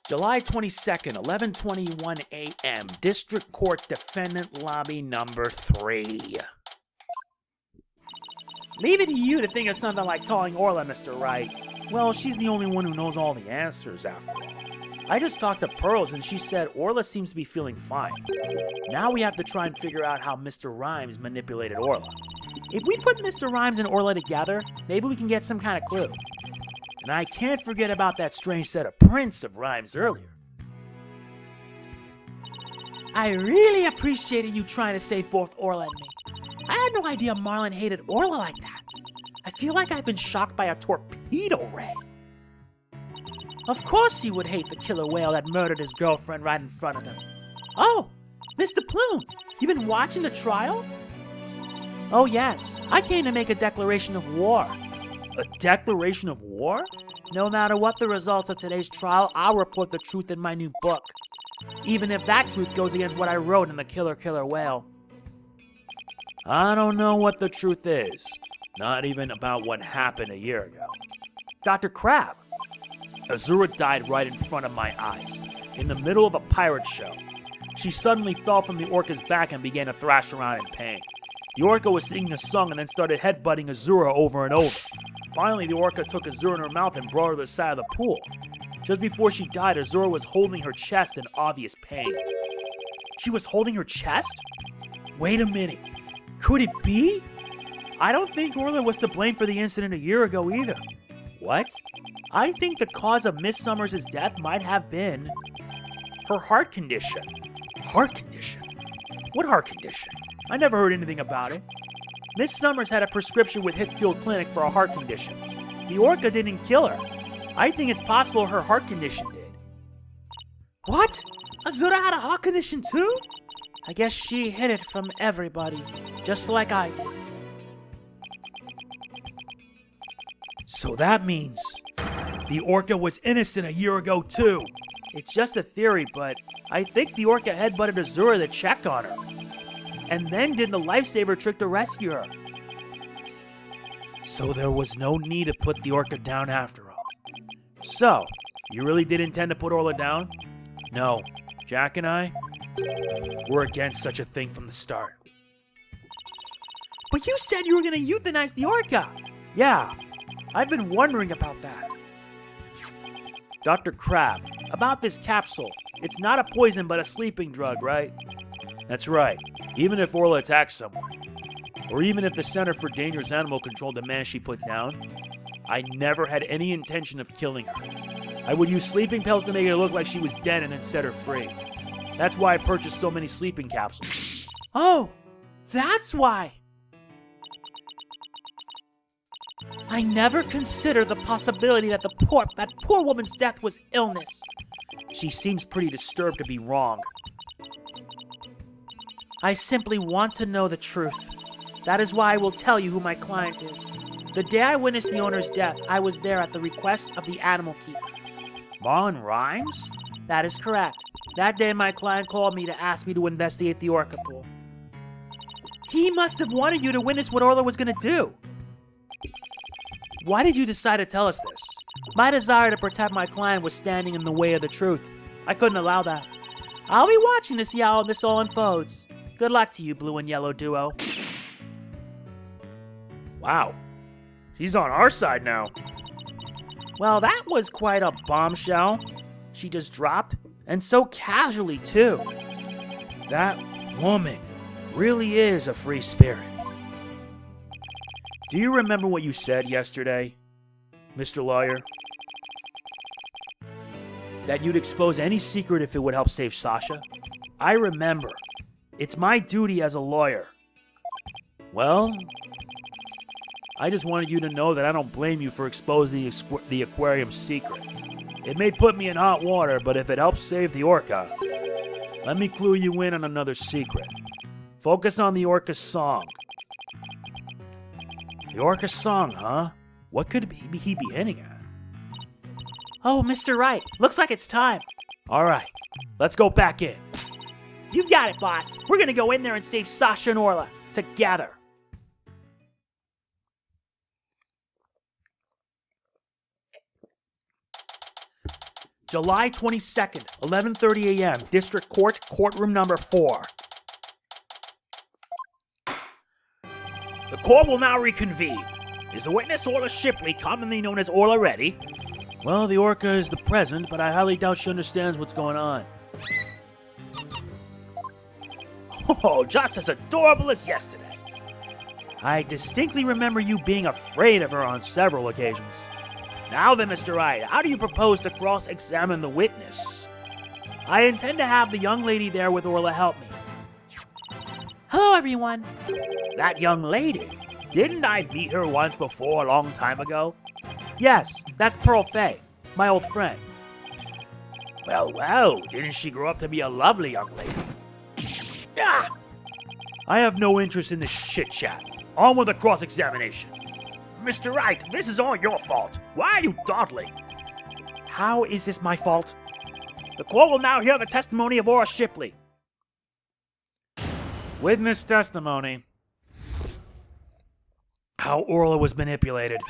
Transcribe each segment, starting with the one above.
July 22nd, 11:21 a.m. District Court Defendant Lobby number 3. Leave it to you to think of something like calling Orla, Mr. Wright. Well, she's the only one who knows all the answers, after all. I just talked to Pearls and she said Orla seems to be feeling fine. Now we have to try and figure out how Mr. Rhymes manipulated Orla. If we put Mr. Rhymes and Orla together, maybe we can get some kind of clue. And I can't forget about that strange set of prints of Rhymes earlier. I really appreciated you trying to save both Orla and me. I had no idea Marlin hated Orla like that. I feel like I've been shocked by a torpedo ray. Of course he would hate the killer whale that murdered his girlfriend right in front of him. Oh, Mr. Plume, you been watching the trial? Oh yes, I came to make a declaration of war. A declaration of war? No matter what the results of today's trial, I'll report the truth in my new book. Even if that truth goes against what I wrote in The Killer Whale. I don't know what the truth is. Not even about what happened a year ago. Dr. Crab. Azura died right in front of my eyes, in the middle of a pirate show. She suddenly fell from the orca's back and began to thrash around in pain. The orca was singing a song and then started headbutting Azura over and over. Finally, the orca took Azura in her mouth and brought her to the side of the pool. Just before she died, Azura was holding her chest in obvious pain. She was holding her chest? Wait a minute. Could it be? I don't think Orla was to blame for the incident a year ago either. What? I think the cause of Miss Summers' death might have been her heart condition. Heart condition? What heart condition? I never heard anything about it. Miss Summers had a prescription with Hitfield Clinic for a heart condition. The orca didn't kill her. I think it's possible her heart condition did. What? Azura had a heart condition too? I guess she hid it from everybody, just like I did. So that means the orca was innocent a year ago too. It's just a theory, but I think the orca headbutted Azura to check on her. And then did the lifesaver trick to rescue her. So there was no need to put the orca down after all. So, you really did intend to put Orla down? No, Jack and I, we're against such a thing from the start. But you said you were going to euthanize the orca! Yeah, I've been wondering about that. Dr. Crab, about this capsule. It's not a poison but a sleeping drug, right? That's right. Even if Orla attacks someone, or even if the Center for Dangerous Animal Control demands she put down, I never had any intention of killing her. I would use sleeping pills to make her look like she was dead and then set her free. That's why I purchased so many sleeping capsules. Oh, that's why! I never considered the possibility that that poor woman's death was illness. She seems pretty disturbed to be wrong. I simply want to know the truth. That is why I will tell you who my client is. The day I witnessed the owner's death, I was there at the request of the animal keeper. Marlin Rhymes? That is correct. That day my client called me to ask me to investigate the orca pool. He must have wanted you to witness what Orla was going to do. Why did you decide to tell us this? My desire to protect my client was standing in the way of the truth. I couldn't allow that. I'll be watching to see how this all unfolds. Good luck to you, blue and yellow duo. Wow. She's on our side now. Well, that was quite a bombshell. She just dropped, and so casually, too. That woman really is a free spirit. Do you remember what you said yesterday, Mr. Lawyer? That you'd expose any secret if it would help save Sasha? I remember. It's my duty as a lawyer. Well, I just wanted you to know that I don't blame you for exposing the aquarium's secret. It may put me in hot water, but if it helps save the orca, let me clue you in on another secret. Focus on the orca's song. The orca's song, huh? What could he be hinting at? Oh, Mr. Wright, looks like it's time. All right, let's go back in. You've got it, boss. We're gonna go in there and save Sasha and Orla together. July 22nd, 11:30 a.m., District Court, Courtroom Number 4. The court will now reconvene. Is the witness Orla Shipley, commonly known as Orla, ready? Well, the orca is the present, but I highly doubt she understands what's going on. Oh, just as adorable as yesterday. I distinctly remember you being afraid of her on several occasions. Now then, Mr. Wright, how do you propose to cross-examine the witness? I intend to have the young lady there with Orla help me. Hello, everyone. That young lady? Didn't I meet her once before a long time ago? Yes, that's Pearl Fay, my old friend. Well, didn't she grow up to be a lovely young lady? Ah! I have no interest in this chit-chat. On with the cross-examination. Mr. Wright, this is all your fault. Why are you dawdling? How is this my fault? The court will now hear the testimony of Orla Shipley. Witness testimony. How Orla was manipulated.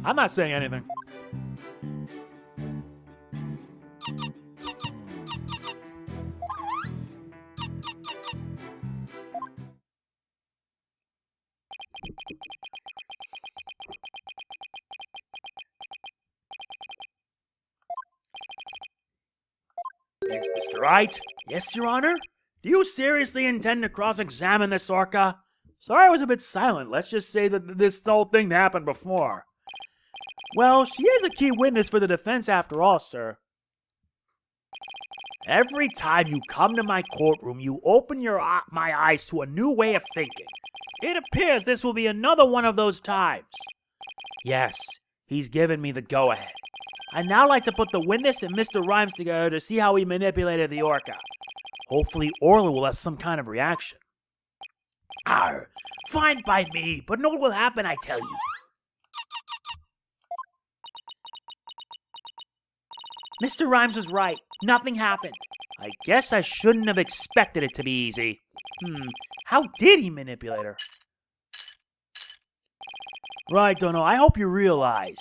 I'm not saying anything. Thanks, Mr. Wright. Yes, Your Honor? Do you seriously intend to cross-examine this orca? Sorry I was a bit silent. Let's just say that this whole thing happened before. Well, she is a key witness for the defense after all, sir. Every time you come to my courtroom, you open my eyes to a new way of thinking. It appears this will be another one of those times. Yes, he's given me the go-ahead. I'd now like to put the witness and Mr. Rhymes together to see how he manipulated the orca. Hopefully Orla will have some kind of reaction. Arr, fine by me, but know what will happen, I tell you. Mr. Rhymes was right. Nothing happened. I guess I shouldn't have expected it to be easy. How did he manipulate her? Right, Dono, I hope you realize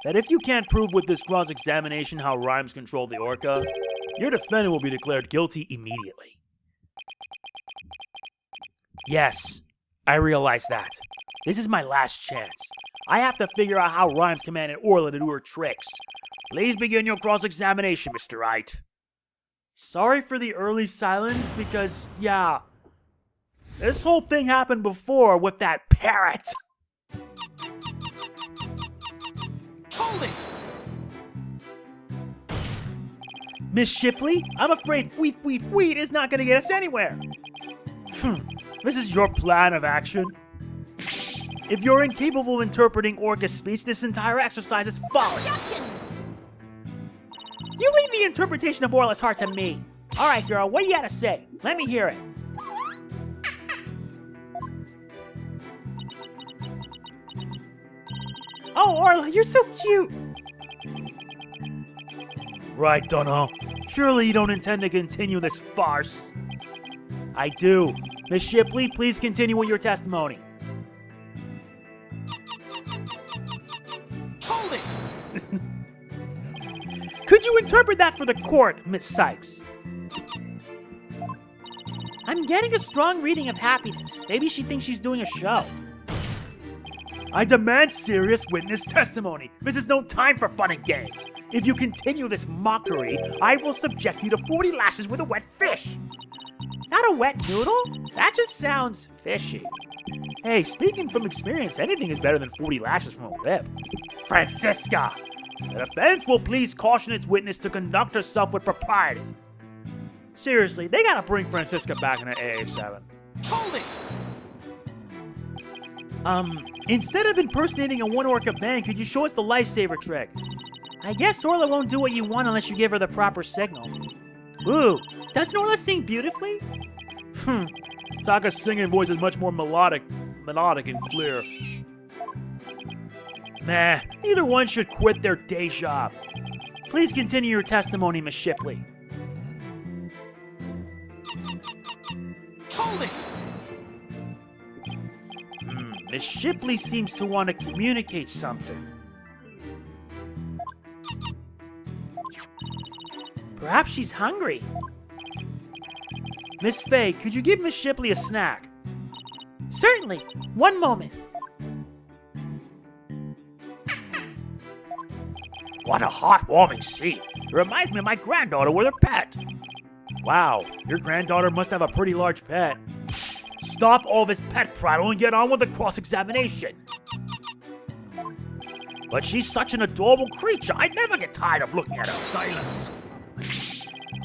that if you can't prove with this cross-examination how Rhymes controlled the orca, your defendant will be declared guilty immediately. Yes, I realize that. This is my last chance. I have to figure out how Rhymes commanded Orla to do her tricks. Please begin your cross-examination, Mr. Wright. Sorry for the early silence because, yeah, this whole thing happened before with that parrot. Hold it! Miss Shipley, I'm afraid Fweet is not going to get us anywhere. This is your plan of action? If you're incapable of interpreting orca speech, this entire exercise is folly. Objection! You leave the interpretation of Orla's heart to me. All right, girl, what do you got to say? Let me hear it. Oh, Orla, you're so cute. Right, Dunno. Surely you don't intend to continue this farce. I do. Miss Shipley, please continue with your testimony. Hold it! Could you interpret that for the court, Miss Sykes? I'm getting a strong reading of happiness. Maybe she thinks she's doing a show. I demand serious witness testimony. This is no time for fun and games. If you continue this mockery, I will subject you to 40 lashes with a wet fish. Not a wet noodle? That just sounds fishy. Hey, speaking from experience, anything is better than 40 lashes from a whip. Francisca! The defense will please caution its witness to conduct herself with propriety. Seriously, they gotta bring Francisca back in an AA7. Hold it! Instead of impersonating a one-orca band, could you show us the lifesaver trick? I guess Orla won't do what you want unless you give her the proper signal. Ooh, doesn't Orla sing beautifully? Taka's singing voice is much more melodic and clear. Nah, either one should quit their day job. Please continue your testimony, Miss Shipley. Hold it! Miss Shipley seems to want to communicate something. Perhaps she's hungry. Miss Faye, could you give Miss Shipley a snack? Certainly. One moment. What a heartwarming scene. It reminds me of my granddaughter with her pet. Wow, your granddaughter must have a pretty large pet. Stop all this pet prattle and get on with the cross-examination. But she's such an adorable creature, I never get tired of looking at her. Silence.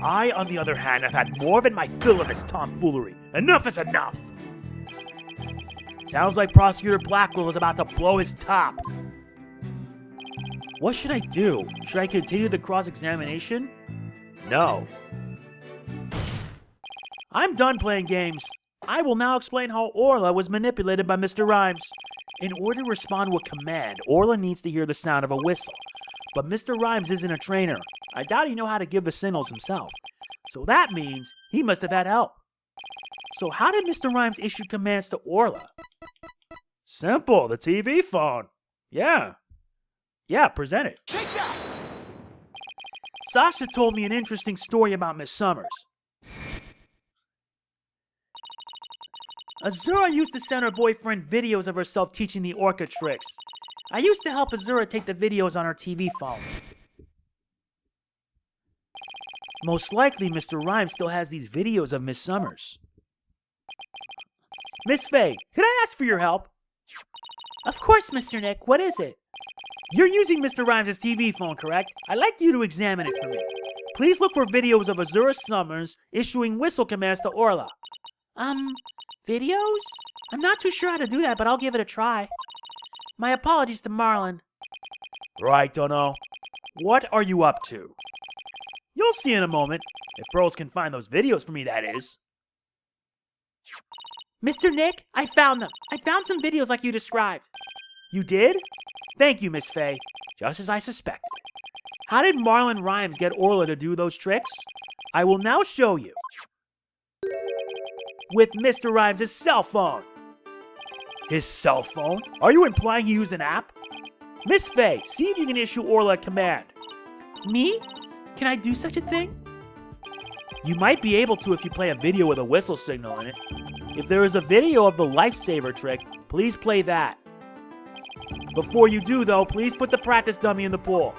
I, on the other hand, have had more than my fill of this tomfoolery. Enough is enough. Sounds like Prosecutor Blackwell is about to blow his top. What should I do? Should I continue the cross-examination? No. I'm done playing games. I will now explain how Orla was manipulated by Mr. Rhymes. In order to respond to a command, Orla needs to hear the sound of a whistle. But Mr. Rhymes isn't a trainer. I doubt he knows how to give the signals himself. So that means he must have had help. So how did Mr. Rhymes issue commands to Orla? Simple, the TV phone. Yeah, present it. Take that! Sasha told me an interesting story about Miss Summers. Azura used to send her boyfriend videos of herself teaching the orca tricks. I used to help Azura take the videos on her TV phone. Most likely, Mr. Rhymes still has these videos of Miss Summers. Miss Faye, could I ask for your help? Of course, Mr. Nick. What is it? You're using Mr. Rhymes' TV phone, correct? I'd like you to examine it for me. Please look for videos of Azura Summers issuing whistle commands to Orla. Videos? I'm not too sure how to do that, but I'll give it a try. My apologies to Marlin. Right, Dunno. What are you up to? You'll see in a moment. If Burls can find those videos for me, that is. Mr. Nick, I found them. I found some videos like you described. You did? Thank you, Miss Faye. Just as I suspected. How did Marlin Rhymes get Orla to do those tricks? I will now show you. With Mr. Rhymes' cell phone. His cell phone? Are you implying he used an app? Miss Faye, see if you can issue Orla a command. Me? Can I do such a thing? You might be able to if you play a video with a whistle signal in it. If there is a video of the lifesaver trick, please play that. Before you do, though, please put the practice dummy in the pool.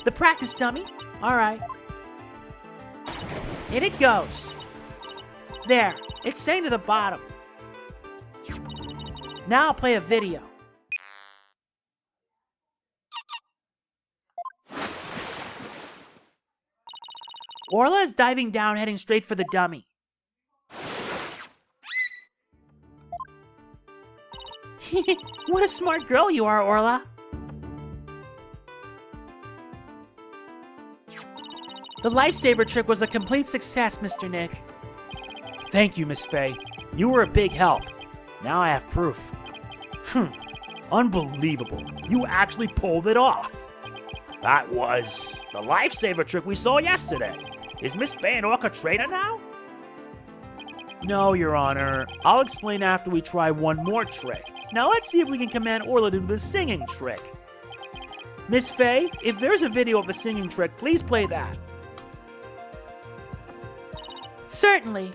The practice dummy? All right. In it goes. There, it's saying to the bottom. Now I'll play a video. Orla is diving down, heading straight for the dummy. What a smart girl you are, Orla. The lifesaver trick was a complete success, Mr. Nick. Thank you, Miss Faye. You were a big help. Now I have proof. Unbelievable. You actually pulled it off. That was the lifesaver trick we saw yesterday. Is Miss Faye an orca trainer now? No, Your Honor. I'll explain after we try one more trick. Now let's see if we can command Orla to do the singing trick. Miss Faye, if there's a video of the singing trick, please play that. Certainly.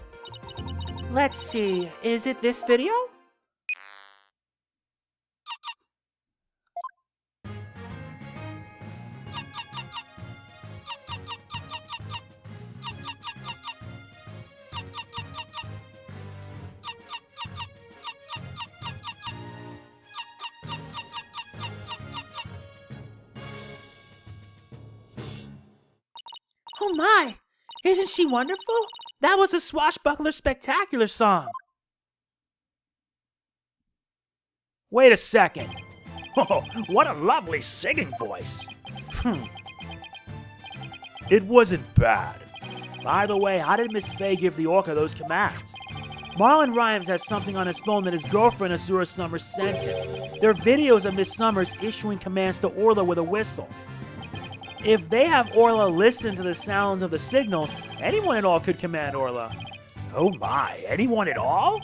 Let's see, is it this video? Oh my! Isn't she wonderful? That was a Swashbuckler Spectacular song! Wait a second! Oh, what a lovely singing voice! It wasn't bad. By the way, how did Miss Faye give the orca those commands? Marlin Rhymes has something on his phone that his girlfriend Azura Summers sent him. They're videos of Miss Summers issuing commands to Orla with a whistle. If they have Orla listen to the sounds of the signals, anyone at all could command Orla. Oh my, anyone at all?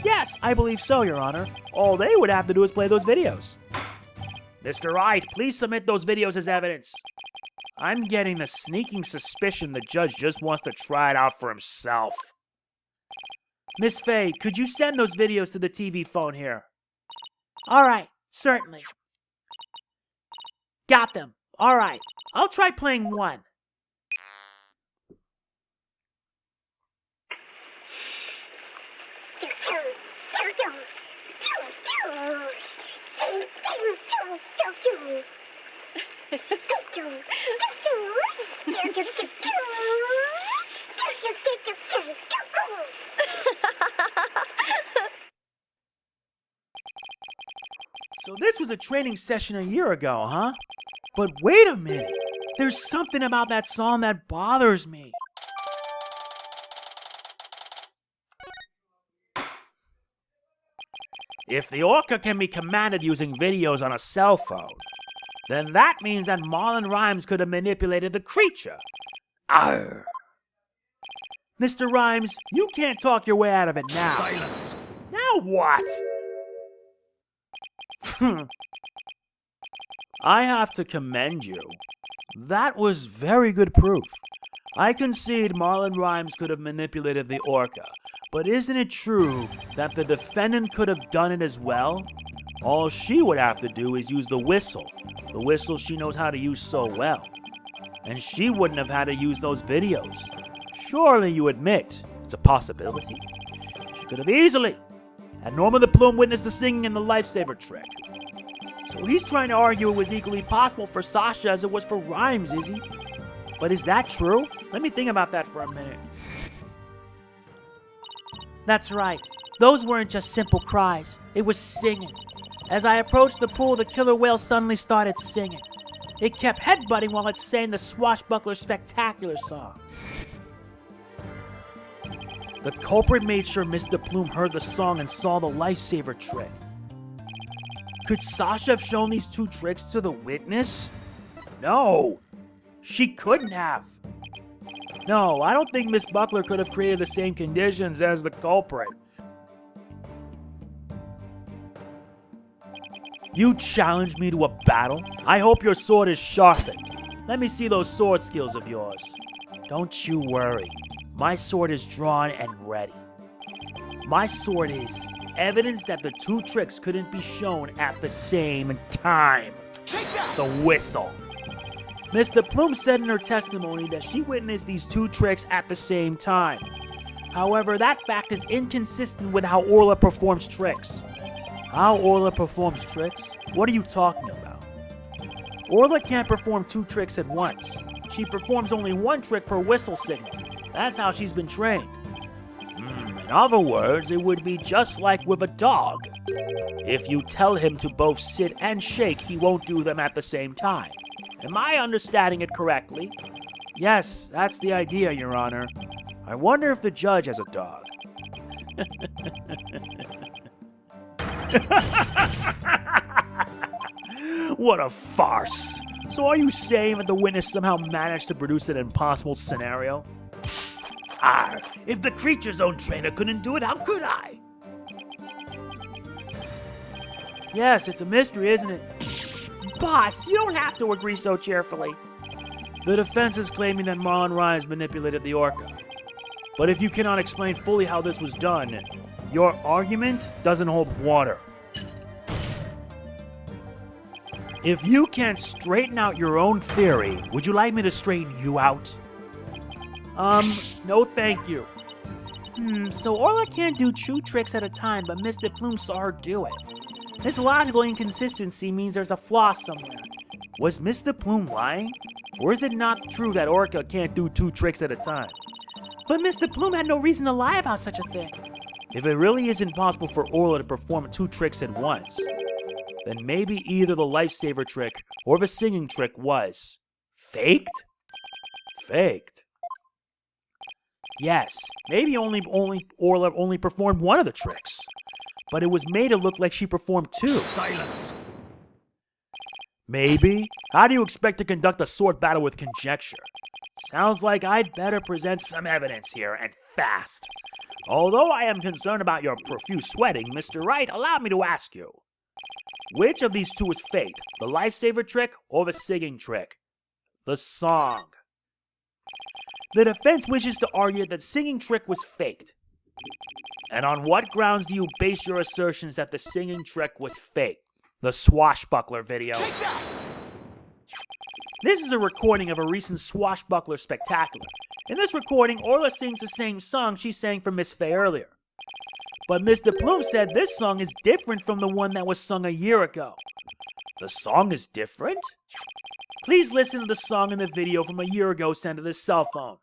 Yes, I believe so, Your Honor. All they would have to do is play those videos. Mr. Wright, please submit those videos as evidence. I'm getting the sneaking suspicion the judge just wants to try it out for himself. Miss Faye, could you send those videos to the TV phone here? All right, certainly. Got them. All right, I'll try playing one. So this was a training session a year ago, huh? But wait a minute. There's something about that song that bothers me. If the orca can be commanded using videos on a cell phone, then that means that Marlon Rhymes could have manipulated the creature. Arr! Mr. Rhymes, you can't talk your way out of it now. Silence! Now what? I have to commend you. That was very good proof. I concede Marlon Rhymes could have manipulated the orca, but isn't it true that the defendant could have done it as well? All she would have to do is use the whistle she knows how to use so well. And she wouldn't have had to use those videos. Surely you admit it's a possibility. She could have easily had Norma the Plume witness the singing and the lifesaver trick. So he's trying to argue it was equally possible for Sasha as it was for Rhymes, is he? But is that true? Let me think about that for a minute. That's right. Those weren't just simple cries. It was singing. As I approached the pool, the killer whale suddenly started singing. It kept headbutting while it sang the Swashbuckler Spectacular song. The culprit made sure Mr. Plume heard the song and saw the lifesaver trick. Could Sasha have shown these two tricks to the witness? No, she couldn't have. No, I don't think Miss Buckler could have created the same conditions as the culprit. You challenged me to a battle? I hope your sword is sharpened. Let me see those sword skills of yours. Don't you worry. My sword is drawn and ready. My sword is evidence that the two tricks couldn't be shown at the same time. Take that! The whistle. Mr. Plume said in her testimony that she witnessed these two tricks at the same time. However, that fact is inconsistent with how Orla performs tricks. How Orla performs tricks? What are you talking about? Orla can't perform two tricks at once. She performs only one trick per whistle signal. That's how she's been trained. In other words, it would be just like with a dog. If you tell him to both sit and shake, he won't do them at the same time. Am I understanding it correctly? Yes, that's the idea, Your Honor. I wonder if the judge has a dog. What a farce. So are you saying that the witness somehow managed to produce an impossible scenario? If the creature's own trainer couldn't do it, how could I? Yes, it's a mystery, isn't it? Boss, you don't have to agree so cheerfully. The defense is claiming that Marlon Rhymes manipulated the orca. But if you cannot explain fully how this was done, your argument doesn't hold water. If you can't straighten out your own theory, would you like me to straighten you out? No thank you. So Orla can't do two tricks at a time, but Mr. Plume saw her do it. This logical inconsistency means there's a flaw somewhere. Was Mr. Plume lying? Or is it not true that Orca can't do two tricks at a time? But Mr. Plume had no reason to lie about such a thing. If it really isn't possible for Orla to perform two tricks at once, then maybe either the lifesaver trick or the singing trick was faked? Faked? Yes, maybe Orla only performed one of the tricks, but it was made to look like she performed two. Silence! Maybe? How do you expect to conduct a sword battle with conjecture? Sounds like I'd better present some evidence here, and fast. Although I am concerned about your profuse sweating, Mr. Wright, allow me to ask you. Which of these two is fake? The lifesaver trick or the singing trick? The song. The defense wishes to argue that the singing trick was faked. And on what grounds do you base your assertions that the singing trick was fake? The swashbuckler video. Take that! This is a recording of a recent swashbuckler spectacular. In this recording, Orla sings the same song she sang for Miss Faye earlier. But Mr. Plume said this song is different from the one that was sung a year ago. The song is different? Please listen to the song in the video from a year ago sent to this cell phone.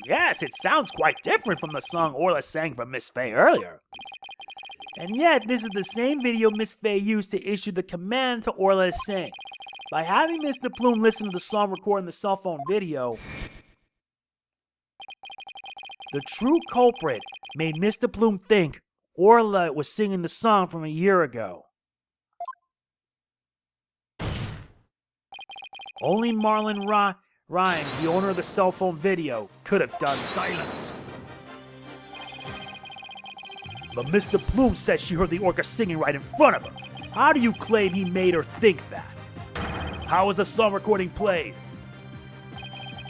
Yes, it sounds quite different from the song Orla sang for Miss Faye earlier. And yet, this is the same video Miss Faye used to issue the command to Orla to sing. By having Mr. Plume listen to the song recorded in the cell phone video, the true culprit made Mr. Plume think Orla was singing the song from a year ago. Only Marlon Rhymes, the owner of the cell phone video, could have done silence. But Mr. Plume says she heard the orca singing right in front of her. How do you claim he made her think that? How was the song recording played?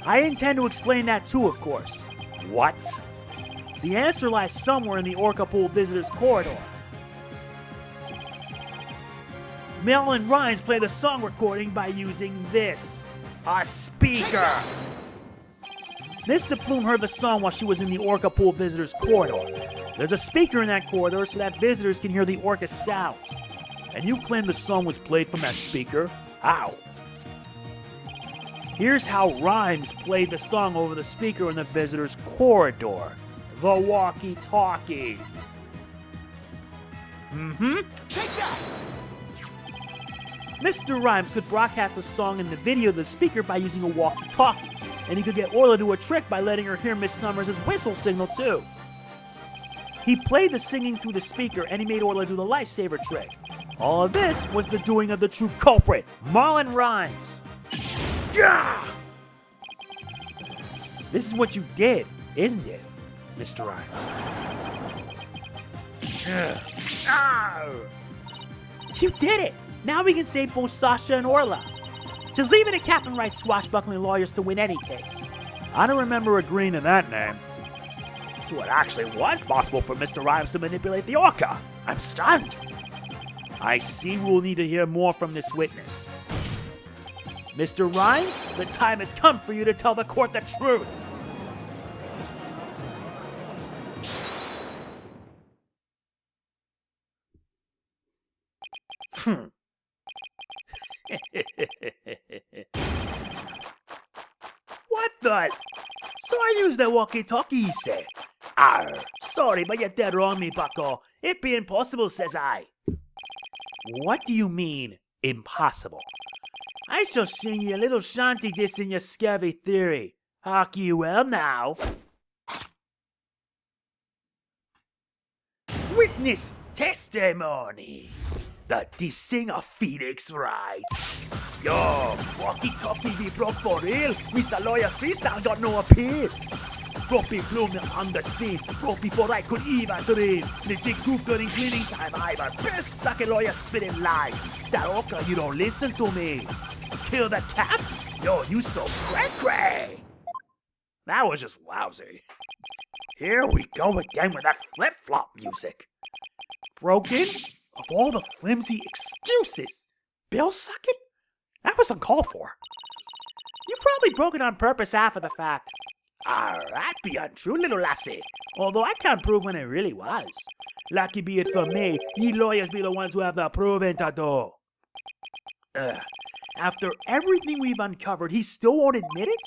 I intend to explain that too, of course. What? The answer lies somewhere in the orca pool visitors corridor. Marlon Rhymes played the song recording by using this. A speaker! Mr. Plume heard the song while she was in the orca pool visitors corridor. There's a speaker in that corridor so that visitors can hear the orca sounds. And you claim the song was played from that speaker? How? Here's how Rhymes played the song over the speaker in the visitors corridor. The walkie-talkie. Take that! Mr. Rhymes could broadcast a song in the video to the speaker by using a walkie-talkie, and he could get Orla to do a trick by letting her hear Miss Summers' whistle signal too. He played the singing through the speaker, and he made Orla do the lifesaver trick. All of this was the doing of the true culprit, Marlon Rhymes. Gah! This is what you did, isn't it, Mr. Rhymes? You did it! Now we can save both Sasha and Orla. Just leave it to Captain Wright's swashbuckling lawyers to win any case. I don't remember agreeing to that name. So it actually was possible for Mr. Rhymes to manipulate the orca. I'm stunned. I see we'll need to hear more from this witness. Mr. Rhymes, the time has come for you to tell the court the truth. What the? So I used the walkie-talkie, he said. Arr, sorry, but you're dead wrong, me bucko. It be impossible, says I. What do you mean, impossible? I shall sing you a little shanty dissing your scurvy theory. Hark you well now. Witness testimony. The dissing of Phoenix Wright. Yo, walkie-talkie be broke for real. Mr. Lawyer's freestyle got no appeal. Grumpy Plume on the scene, broke before I could even dream. Legit goof during cleaning time, Ivan. Best sucking lawyer spitting lies. That orca, you don't listen to me. Kill the cat? Yo, you so cray-cray. That was just lousy. Here we go again with that flip-flop music. Broken? Of all the flimsy excuses. Bill sucking? That was uncalled for. You probably broke it on purpose after the fact. That be untrue, little lassie. Although I can't prove when it really was. Lucky be it for me, ye lawyers be the ones who have the proving to do. After everything we've uncovered, he still won't admit it?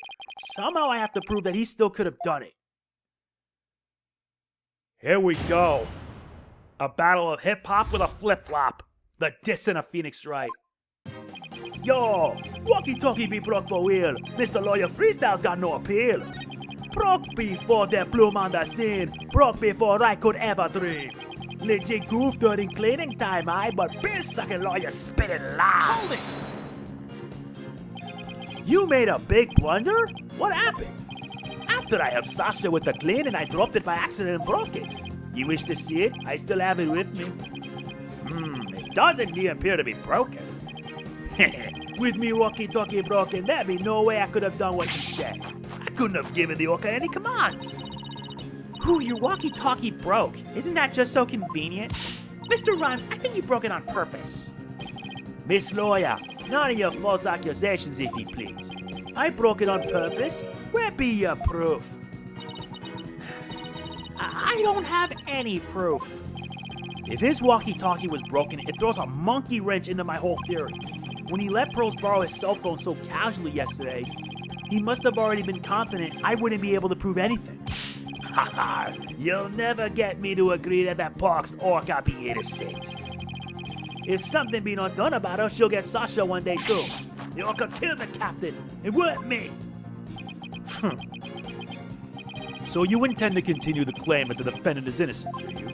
Somehow I have to prove that he still could have done it. Here we go. A battle of hip-hop with a flip-flop. The dissing of Phoenix Wright. Yo, walkie-talkie be broke for real. Mr. Lawyer Freestyle's got no appeal. Broke before the bloom on the scene. Broke before I could ever dream. Legit goof during cleaning time, but piss-sucking lawyer spitting lies. Hold it! You made a big blunder? What happened? After I helped Sasha with the cleaning, I dropped it by accident and broke it. You wish to see it? I still have it with me. It doesn't indeed appear to be broken. With me walkie-talkie broken, there'd be no way I could have done what you said. I couldn't have given the orca any commands. Whew, your walkie-talkie broke. Isn't that just so convenient? Mr. Rhymes, I think you broke it on purpose. Miss Lawyer, none of your false accusations, if you please. I broke it on purpose. Where be your proof? I don't have any proof. If his walkie-talkie was broken, it throws a monkey wrench into my whole theory. When he let Pearls borrow his cell phone so casually yesterday, he must have already been confident I wouldn't be able to prove anything. Haha, you'll never get me to agree that that pox orca be innocent. If something be not done about her, she'll get Sasha one day too. The orca killed the captain. It weren't me. So you intend to continue the claim that the defendant is innocent, do you?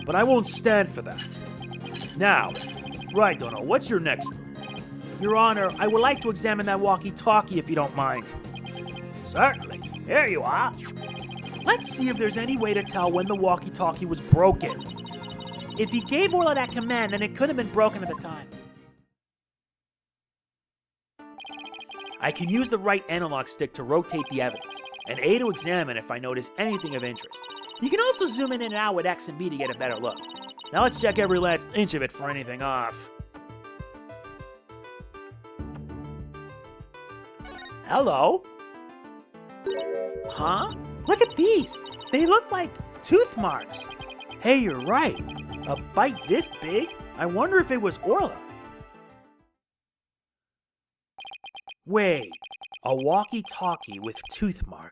But I won't stand for that. Now, right, Dono, what's your next move? Your Honor, I would like to examine that walkie-talkie if you don't mind. Certainly. Here you are. Let's see if there's any way to tell when the walkie-talkie was broken. If he gave Orla that command, then it could have been broken at the time. I can use the right analog stick to rotate the evidence, and A to examine if I notice anything of interest. You can also zoom in and out with X and B to get a better look. Now let's check every last inch of it for anything off. Hello? Huh? Look at these! They look like tooth marks. Hey, you're right. A bite this big? I wonder if it was Orla. Wait, a walkie-talkie with tooth marks.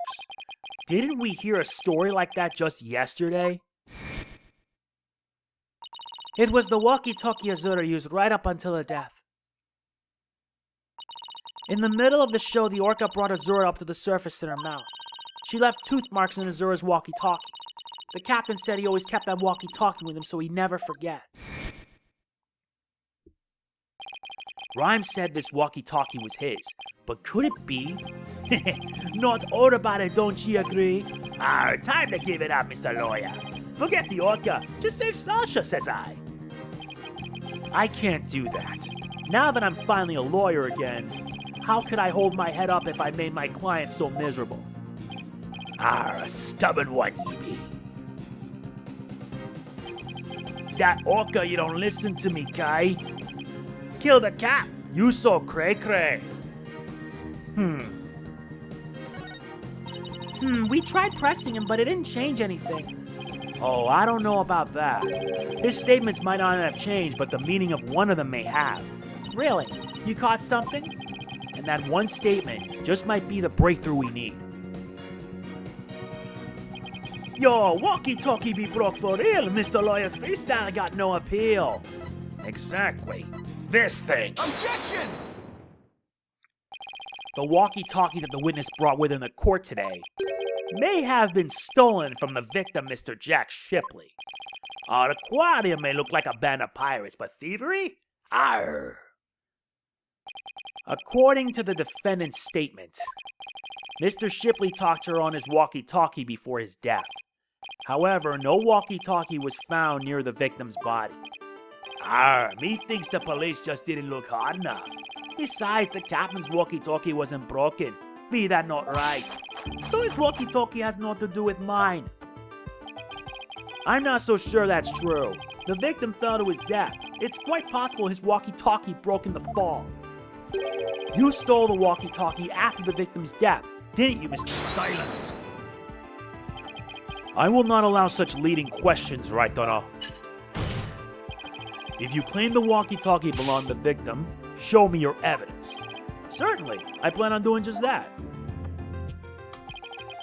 Didn't we hear a story like that just yesterday? It was the walkie-talkie Azura used right up until her death. In the middle of the show, the orca brought Azura up to the surface in her mouth. She left tooth marks in Azura's walkie-talkie. The captain said he always kept that walkie-talkie with him so he'd never forget. Rhymes said this walkie-talkie was his, but could it be? Not all about it, don't you agree? Time to give it up, Mr. Lawyer. Forget the orca, just save Sasha, says I. I can't do that. Now that I'm finally a lawyer again, how could I hold my head up if I made my client so miserable? A stubborn one ye be. That orca, you don't listen to me, Kai. Kill the cat, you so cray-cray. We tried pressing him, but it didn't change anything. Oh, I don't know about that. His statements might not have changed, but the meaning of one of them may have. Really? You caught something? And that one statement just might be the breakthrough we need. Yo, walkie-talkie be broke for real. Mr. Lawyer's freestyle got no appeal. Exactly. This thing. Objection! The walkie-talkie that the witness brought with him to court today may have been stolen from the victim, Mr. Jack Shipley. Our aquarium may look like a band of pirates, but thievery? Arr! According to the defendant's statement, Mr. Shipley talked to her on his walkie-talkie before his death. However, no walkie-talkie was found near the victim's body. Me thinks the police just didn't look hard enough. Besides, the captain's walkie-talkie wasn't broken. Be that not right? So his walkie-talkie has naught to do with mine. I'm not so sure that's true. The victim fell to his death. It's quite possible his walkie-talkie broke in the fall. You stole the walkie-talkie after the victim's death, didn't you, Mr. Silence! I will not allow such leading questions, right, Dono? If you claim the walkie-talkie belonged to the victim, show me your evidence. Certainly, I plan on doing just that.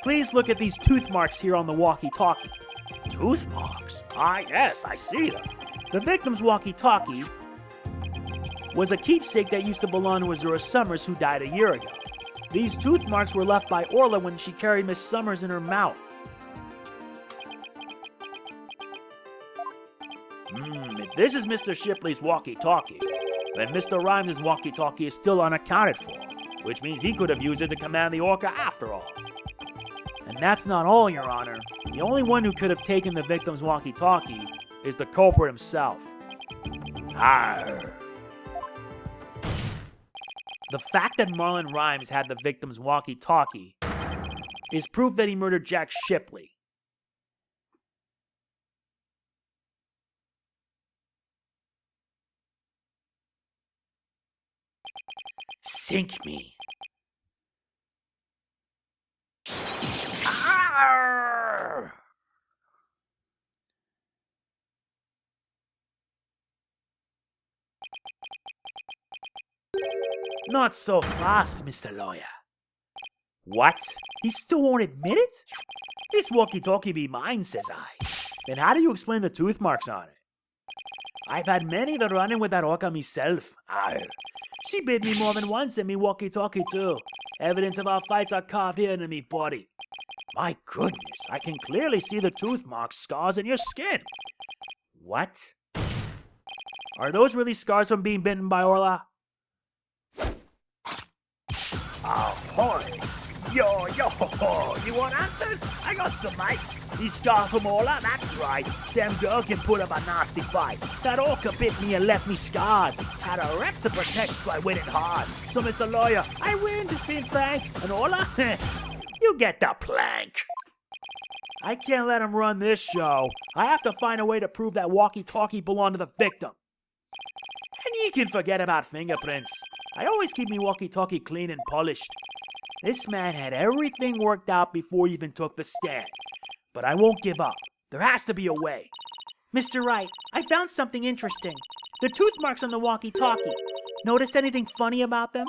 Please look at these tooth marks here on the walkie-talkie. Tooth marks? Yes, I see them. The victim's walkie-talkie was a keepsake that used to belong to Azura Summers, who died a year ago. These tooth marks were left by Orla when she carried Miss Summers in her mouth. If this is Mr. Shipley's walkie-talkie, then Mr. Rhymes' walkie-talkie is still unaccounted for, which means he could have used it to command the orca after all. And that's not all, Your Honor. The only one who could have taken the victim's walkie-talkie is the culprit himself. Arr. The fact that Marlon Rhymes had the victim's walkie-talkie is proof that he murdered Jack Shipley. Sink me. Arr! Not so fast, Mr. Lawyer. What? He still won't admit it? This walkie-talkie be mine, says I. Then how do you explain the tooth marks on it? I've had many the run-in with that orca myself. Arr. She bit me more than once and me walkie-talkie too. Evidence of our fights are carved here into me body. My goodness, I can clearly see the tooth marks, scars in your skin. What? Are those really scars from being bitten by Orla? Ahoy! Yo, you want answers? I got some, mate. These scars from Orla, that's right. Damn girl can put up a nasty fight. That orca bit me and left me scarred. Had a rep to protect, so I win it hard. So, Mr. Lawyer, I win, just being frank. And Orla, you get the plank. I can't let him run this show. I have to find a way to prove that walkie-talkie belonged to the victim. And you can forget about fingerprints. I always keep me walkie-talkie clean and polished. This man had everything worked out before he even took the stand. But I won't give up. There has to be a way. Mr. Wright, I found something interesting. The tooth marks on the walkie-talkie. Notice anything funny about them?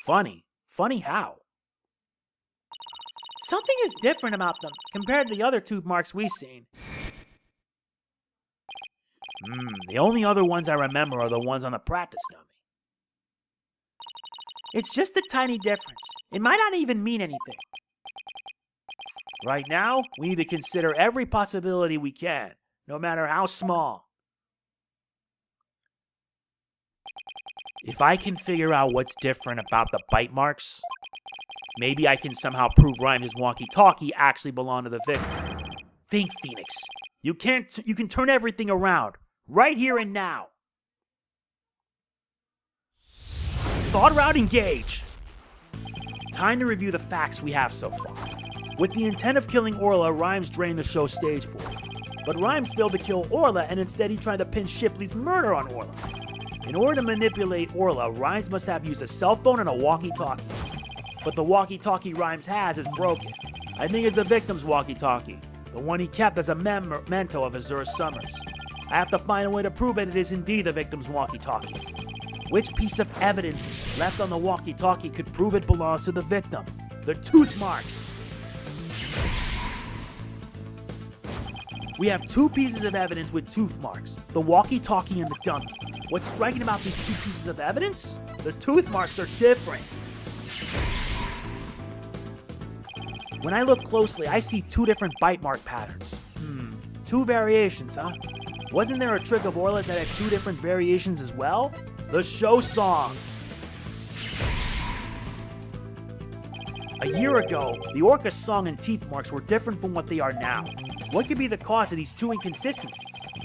Funny? Funny how? Something is different about them compared to the other tooth marks we've seen. The only other ones I remember are the ones on the practice dummy. It's just a tiny difference. It might not even mean anything. Right now, we need to consider every possibility we can, no matter how small. If I can figure out what's different about the bite marks, maybe I can somehow prove Rhymes' walkie-talkie actually belonged to the victim. Think, Phoenix. You can turn everything around, right here and now. Thought route engage. Time to review the facts we have so far. With the intent of killing Orla, Rhymes drained the show stage board. But Rhymes failed to kill Orla, and instead he tried to pin Shipley's murder on Orla. In order to manipulate Orla, Rhymes must have used a cell phone and a walkie-talkie. But the walkie-talkie Rhymes has is broken. I think it's the victim's walkie-talkie, the one he kept as a memento of Azura Summers. I have to find a way to prove that it is indeed the victim's walkie-talkie. Which piece of evidence left on the walkie-talkie could prove it belongs to the victim? The tooth marks. We have two pieces of evidence with tooth marks, the walkie-talkie and the dummy. What's striking about these two pieces of evidence? The tooth marks are different. When I look closely, I see two different bite mark patterns. Two variations, huh? Wasn't there a trick of Orla's that had two different variations as well? The show song. A year ago, the orca's song and teeth marks were different from what they are now. What could be the cause of these two inconsistencies?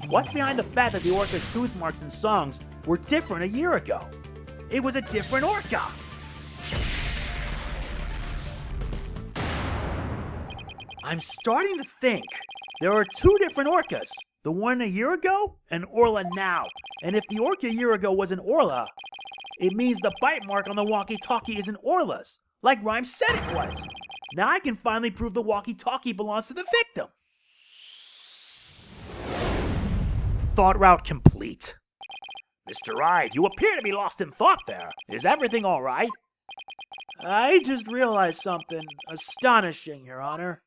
What's behind the fact that the orca's tooth marks and songs were different a year ago? It was a different orca! I'm starting to think there are two different orcas. The one a year ago and Orla now. And if the orca a year ago wasn't Orla, it means the bite mark on the walkie-talkie isn't Orla's, like Rhymes said it was. Now I can finally prove the walkie-talkie belongs to the victim. Thought route complete. Mr. Wright, you appear to be lost in thought there. Is everything all right? I just realized something astonishing, Your Honor.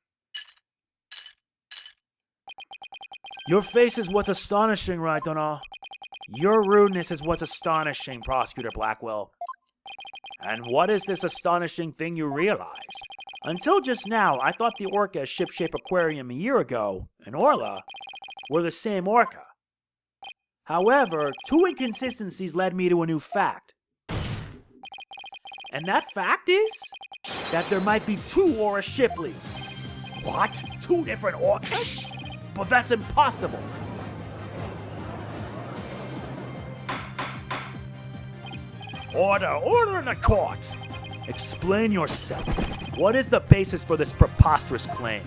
Your face is what's astonishing, right, Donald? Your rudeness is what's astonishing, Prosecutor Blackwell. And what is this astonishing thing you realized? Until just now, I thought the orca ship-shaped aquarium a year ago, and Orla, were the same orca. However, two inconsistencies led me to a new fact. And that fact is that there might be two Aura Shipleys. What? Two different orcas? But that's impossible. Order in the court! Explain yourself. What is the basis for this preposterous claim?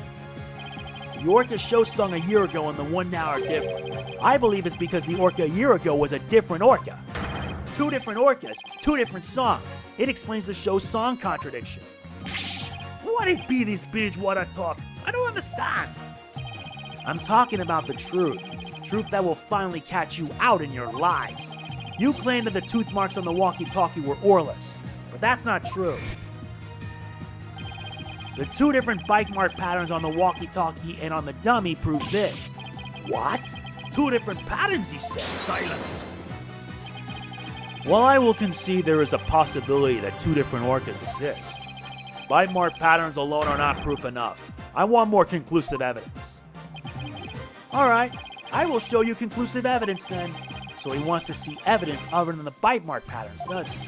The orca show sung a year ago and the one now are different. I believe it's because the orca a year ago was a different orca. Two different orcas, two different songs. It explains the show's song contradiction. What it be this bitch what I talk? I don't understand. I'm talking about the truth. Truth that will finally catch you out in your lies. You claim that the tooth marks on the walkie-talkie were Orla's, but that's not true. The two different bite mark patterns on the walkie-talkie and on the dummy prove this. What? Two different patterns, he said. Silence. While I will concede there is a possibility that two different orcas exist, bite mark patterns alone are not proof enough. I want more conclusive evidence. Alright, I will show you conclusive evidence then. So he wants to see evidence other than the bite mark patterns, does he?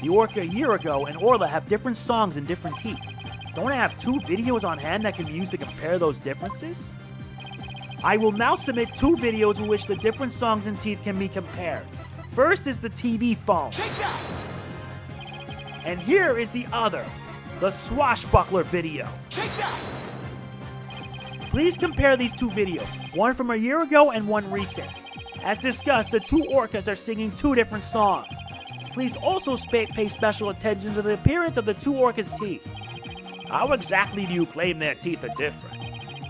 The orca a year ago and Orla have different songs and different teeth. Don't I have two videos on hand that can be used to compare those differences? I will now submit two videos in which the different songs and teeth can be compared. First is the TV phone. Take that! And here is the other, the swashbuckler video. Take that! Please compare these two videos, one from a year ago and one recent. As discussed, the two orcas are singing two different songs. Please also pay special attention to the appearance of the two orcas' teeth. How exactly do you claim their teeth are different?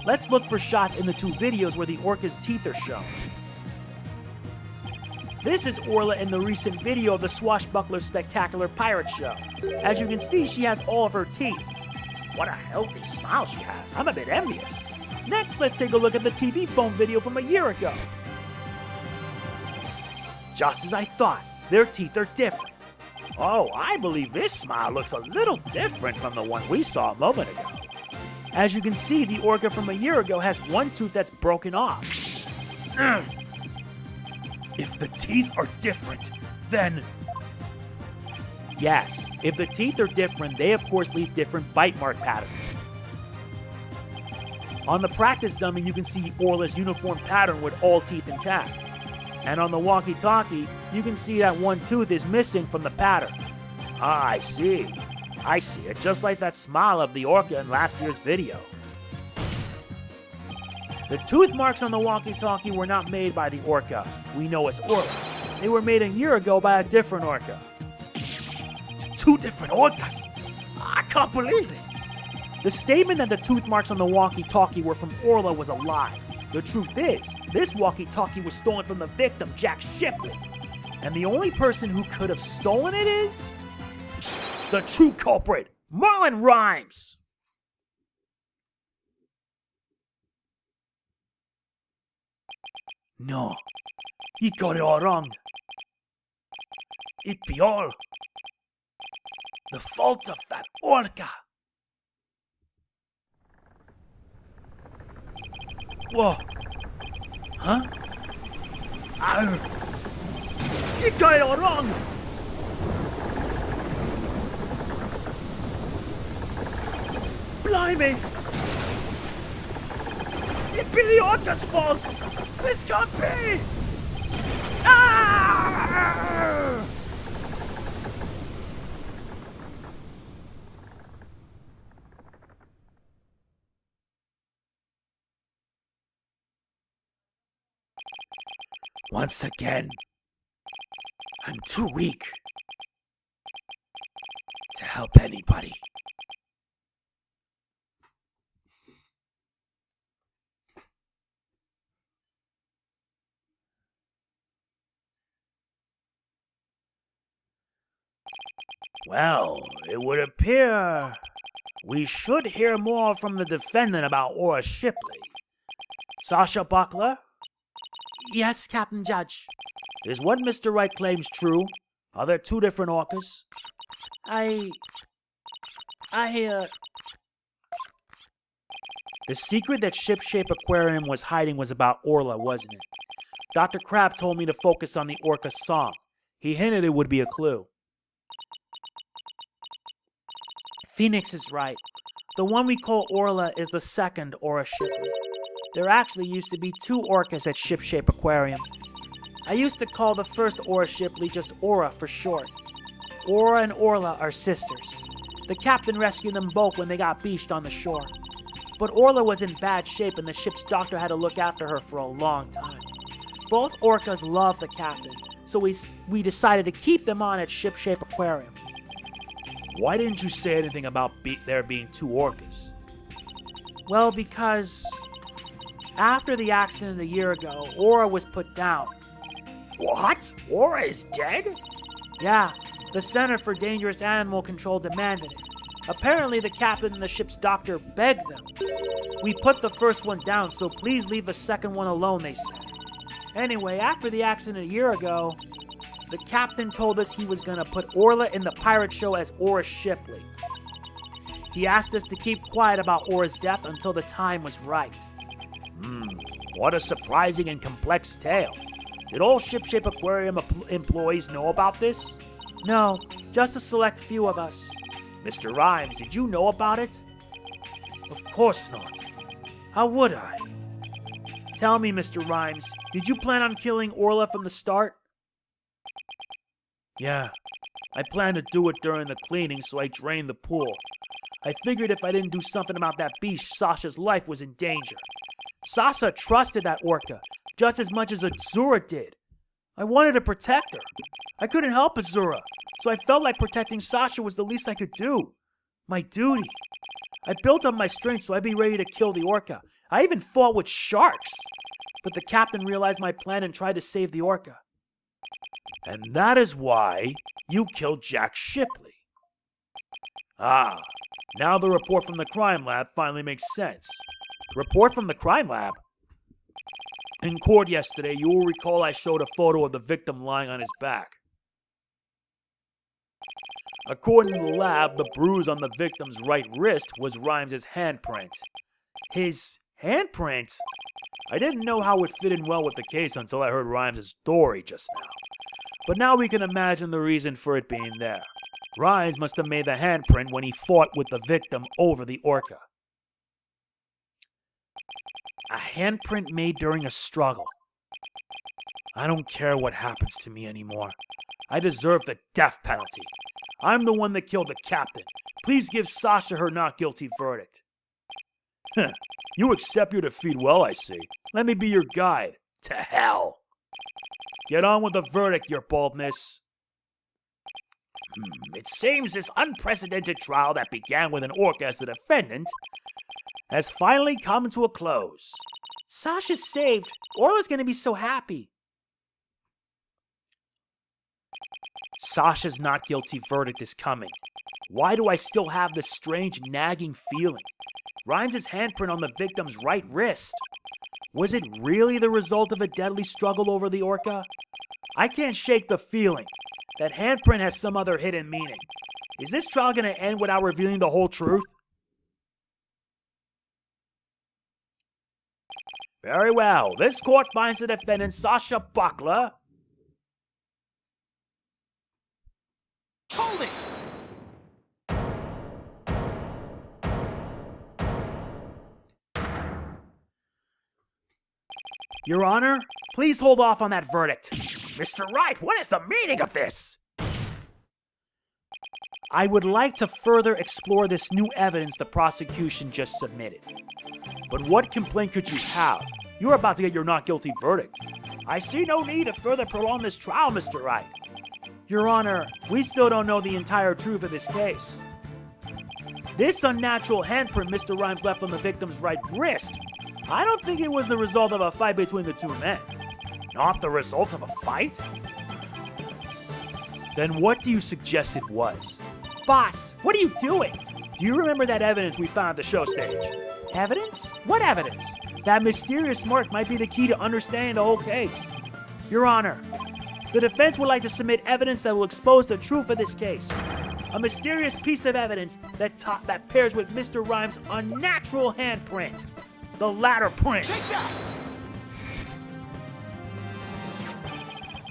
Let's look for shots in the two videos where the orca's teeth are shown. This is Orla in the recent video of the Swashbuckler Spectacular Pirate Show. As you can see, she has all of her teeth. What a healthy smile she has. I'm a bit envious. Next, let's take a look at the TV phone video from a year ago. Just as I thought, their teeth are different. Oh, I believe this smile looks a little different from the one we saw a moment ago. As you can see, the orca from a year ago has one tooth that's broken off. If the teeth are different, then... Yes, if the teeth are different, they of course leave different bite mark patterns. On the practice dummy, you can see Orla's uniform pattern with all teeth intact. And on the walkie-talkie, you can see that one tooth is missing from the pattern. Ah, I see. I see it, just like that smile of the orca in last year's video. The tooth marks on the walkie-talkie were not made by the orca we know as Orla. They were made a year ago by a different orca. Two different orcas? I can't believe it! The statement that the tooth marks on the walkie-talkie were from Orla was a lie. The truth is, this walkie-talkie was stolen from the victim, Jack Shipley. And the only person who could have stolen it is... the true culprit, Marlon Rhymes! No, he got it all wrong. It be all the fault of that orca. Whoa. Huh? Arr. You got it all wrong! Blimey! It be the orca's fault! This can't be! Ah! Once again, I'm too weak to help anybody. Well, it would appear we should hear more from the defendant about Aura Shipley. Sasha Buckler? Yes, Captain Judge. Is what Mr. Wright claims true? Are there two different orcas? The secret that Ship-Shape Aquarium was hiding was about Orla, wasn't it? Dr. Crab told me to focus on the orca song. He hinted it would be a clue. Phoenix is right. The one we call Orla is the second Aura Shipley. There actually used to be two orcas at Ship-Shape Aquarium. I used to call the first Aura Shipley just Aura for short. Aura and Orla are sisters. The captain rescued them both when they got beached on the shore. But Orla was in bad shape and the ship's doctor had to look after her for a long time. Both orcas love the captain, so we decided to keep them on at Ship-Shape Aquarium. Why didn't you say anything about there being two orcas? Well, because after the accident a year ago, Aura was put down. What? Aura is dead? Yeah, the Center for Dangerous Animal Control demanded it. Apparently the captain and the ship's doctor begged them. We put the first one down, so please leave the second one alone, they said. Anyway, after the accident a year ago, the captain told us he was gonna put Orla in the pirate show as Aura Shipley. He asked us to keep quiet about Aura's death until the time was right. What a surprising and complex tale. Did all Ship-Shape Aquarium employees know about this? No, just a select few of us. Mr. Rhymes, did you know about it? Of course not. How would I? Tell me, Mr. Rhymes, did you plan on killing Orla from the start? Yeah, I planned to do it during the cleaning, so I drained the pool. I figured if I didn't do something about that beast, Sasha's life was in danger. Sasha trusted that orca just as much as Azura did. I wanted to protect her. I couldn't help Azura, so I felt like protecting Sasha was the least I could do. My duty. I built up my strength so I'd be ready to kill the orca. I even fought with sharks. But the captain realized my plan and tried to save the orca. And that is why you killed Jack Shipley. Ah, now the report from the crime lab finally makes sense. Report from the crime lab? In court yesterday, you will recall I showed a photo of the victim lying on his back. According to the lab, the bruise on the victim's right wrist was Rhymes' handprint. His handprint? I didn't know how it fit in well with the case until I heard Rhymes' story just now. But now we can imagine the reason for it being there. Rhymes must have made the handprint when he fought with the victim over the orca. A handprint made during a struggle. I don't care what happens to me anymore. I deserve the death penalty. I'm the one that killed the captain. Please give Sasha her not guilty verdict. You accept your defeat well, I see. Let me be your guide. To hell. Get on with the verdict, your baldness. It seems this unprecedented trial that began with an orca as the defendant has finally come to a close. Sasha's saved. Orla's gonna be so happy. Sasha's not guilty verdict is coming. Why do I still have this strange nagging feeling? Rhymes' handprint on the victim's right wrist. Was it really the result of a deadly struggle over the orca? I can't shake the feeling. That handprint has some other hidden meaning. Is this trial going to end without revealing the whole truth? Very well. This court finds the defendant Sasha Buckler. Hold it! Your Honor, please hold off on that verdict. Mr. Wright, what is the meaning of this? I would like to further explore this new evidence the prosecution just submitted. But what complaint could you have? You're about to get your not guilty verdict. I see no need to further prolong this trial, Mr. Wright. Your Honor, we still don't know the entire truth of this case. This unnatural handprint Mr. Rhymes left on the victim's right wrist, I don't think it was the result of a fight between the two men. Not the result of a fight? Then what do you suggest it was? Boss, what are you doing? Do you remember that evidence we found at the show stage? Evidence? What evidence? That mysterious mark might be the key to understanding the whole case. Your Honor, The defense would like to submit evidence that will expose the truth of this case. A mysterious piece of evidence that pairs with Mr. Rhymes' unnatural handprint. The ladder print. Take that!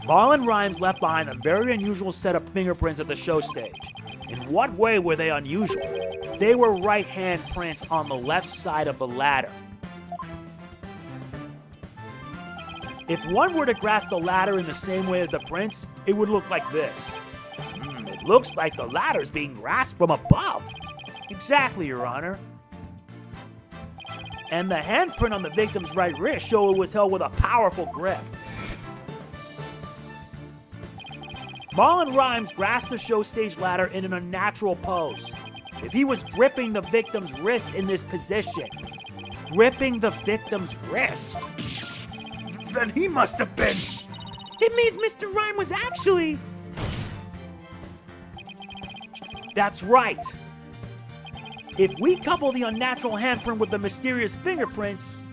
Marlon Rhymes left behind a very unusual set of fingerprints at the show stage. In what way were they unusual? They were right hand prints on the left side of the ladder. If one were to grasp the ladder in the same way as the prints, it would look like this. It looks like the ladder's being grasped from above. Exactly, Your Honor. And the handprint on the victim's right wrist show it was held with a powerful grip. Marlon Rhymes grasped the show stage ladder in an unnatural pose. If he was gripping the victim's wrist in this position, gripping the victim's wrist, then he must have been. It means Mr. Rhyme was actually... That's right. If we couple the unnatural handprint with the mysterious fingerprints,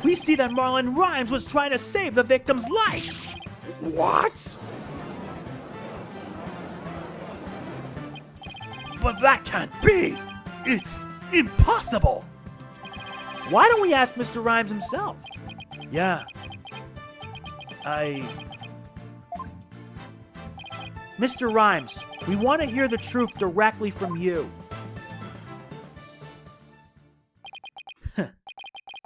we see that Marlon Rhymes was trying to save the victim's life. What? But that can't be. It's impossible. Why don't we ask Mr. Rhymes himself? Yeah. Mr. Rhymes, we want to hear the truth directly from you.